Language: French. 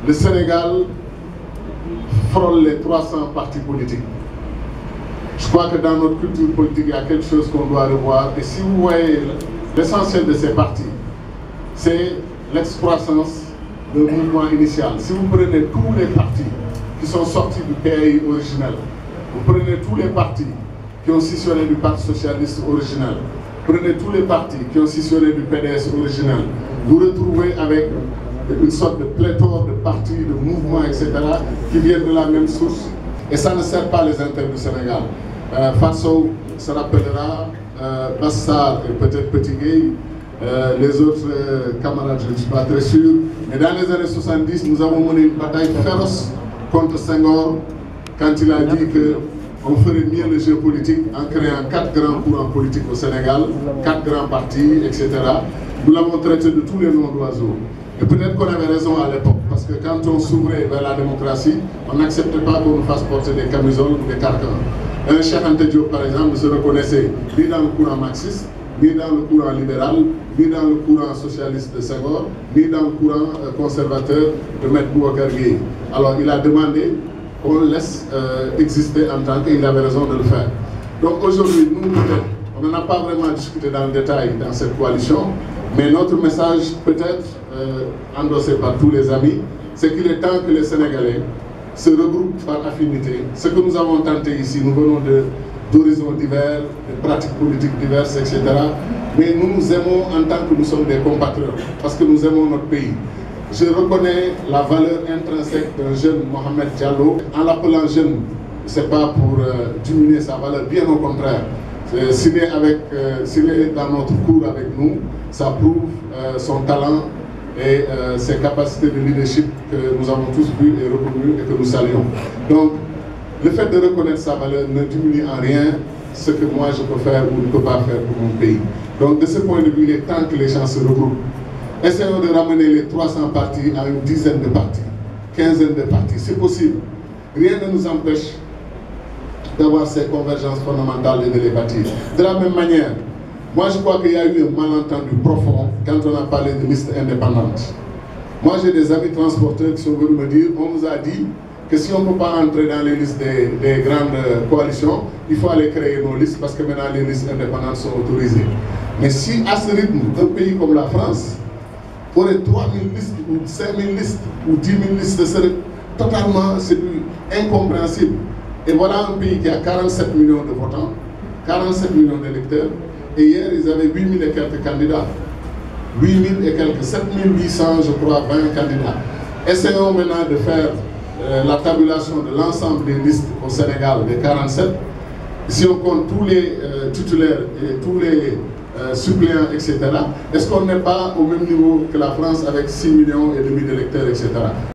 le Sénégal frôle les 300 partis politiques. Je crois que dans notre culture politique, il y a quelque chose qu'on doit revoir. Et si vous voyez l'essentiel de ces partis, c'est l'excroissance d'un mouvement initial. Si vous prenez tous les partis qui sont sortis du PAI originel, vous prenez tous les partis qui ont scissionné du Parti socialiste originel, prenez tous les partis qui ont scissionné du PDS originel, vous retrouvez avec une sorte de pléthore de partis, de mouvements, etc., qui viennent de la même source. Et ça ne sert pas les intérêts du Sénégal. Faso se rappellera, Bassar et peut-être Petit Gueye, les autres camarades, je ne suis pas très sûr. Mais dans les années 70, nous avons mené une bataille féroce contre Senghor quand il a dit qu'on ferait mieux le jeu politique en créant 4 grands courants politiques au Sénégal, 4 grands partis, etc. Nous l'avons traité de tous les noms d'oiseaux. Et peut-être qu'on avait raison à l'époque, parce que quand on s'ouvrait vers la démocratie, on n'acceptait pas qu'on nous fasse porter des camisoles ou des carcans. Un Cheikh Anta Diop, par exemple, ne se reconnaissait ni dans le courant marxiste, ni dans le courant libéral, ni dans le courant socialiste de Senghor, ni dans le courant conservateur de Maître Boubacar Gueye. Alors il a demandé qu'on laisse exister en tant qu'il avait raison de le faire. Donc aujourd'hui, nous, on n'en a pas vraiment discuté dans le détail dans cette coalition, mais notre message, peut-être endossé par tous les amis, c'est qu'il est temps que les Sénégalais se regroupent par affinité. Ce que nous avons tenté ici, nous venons d'horizons divers, de pratiques politiques diverses, etc. Mais nous nous aimons en tant que nous sommes des compatriotes, parce que nous aimons notre pays. Je reconnais la valeur intrinsèque d'un jeune Mohamed Diallo. En l'appelant jeune, ce n'est pas pour diminuer sa valeur, bien au contraire. S'il est dans notre cours avec nous, ça prouve son talent et ses capacités de leadership que nous avons tous vues et reconnues et que nous saluons. Donc, le fait de reconnaître sa valeur ne diminue en rien ce que moi je peux faire ou ne peux pas faire pour mon pays. Donc, de ce point de vue, il est temps que les gens se regroupent. Essayons de ramener les 300 partis à une dizaine de partis, quinzaine de partis, c'est possible. Rien ne nous empêche d'avoir ces convergences fondamentales et de les bâtir. De la même manière, moi je crois qu'il y a eu un malentendu profond quand on a parlé de listes indépendantes. Moi j'ai des amis transporteurs qui sont venus me dire, on nous a dit que si on ne peut pas entrer dans les listes des grandes coalitions, il faut aller créer nos listes parce que maintenant les listes indépendantes sont autorisées. Mais si à ce rythme, un pays comme la France aurait 3000 listes ou 5000 listes ou 10 000 listes, ce serait totalement incompréhensible. Et voilà un pays qui a 47 millions de votants, 47 millions d'électeurs, et hier ils avaient 8000 et quelques candidats. 8000 et quelques, 7800 je crois, 20 candidats. Essayons maintenant de faire la tabulation de l'ensemble des listes au Sénégal, des 47. Si on compte tous les titulaires et tous les suppléants, etc., est-ce qu'on n'est pas au même niveau que la France avec 6,5 millions d'électeurs, etc.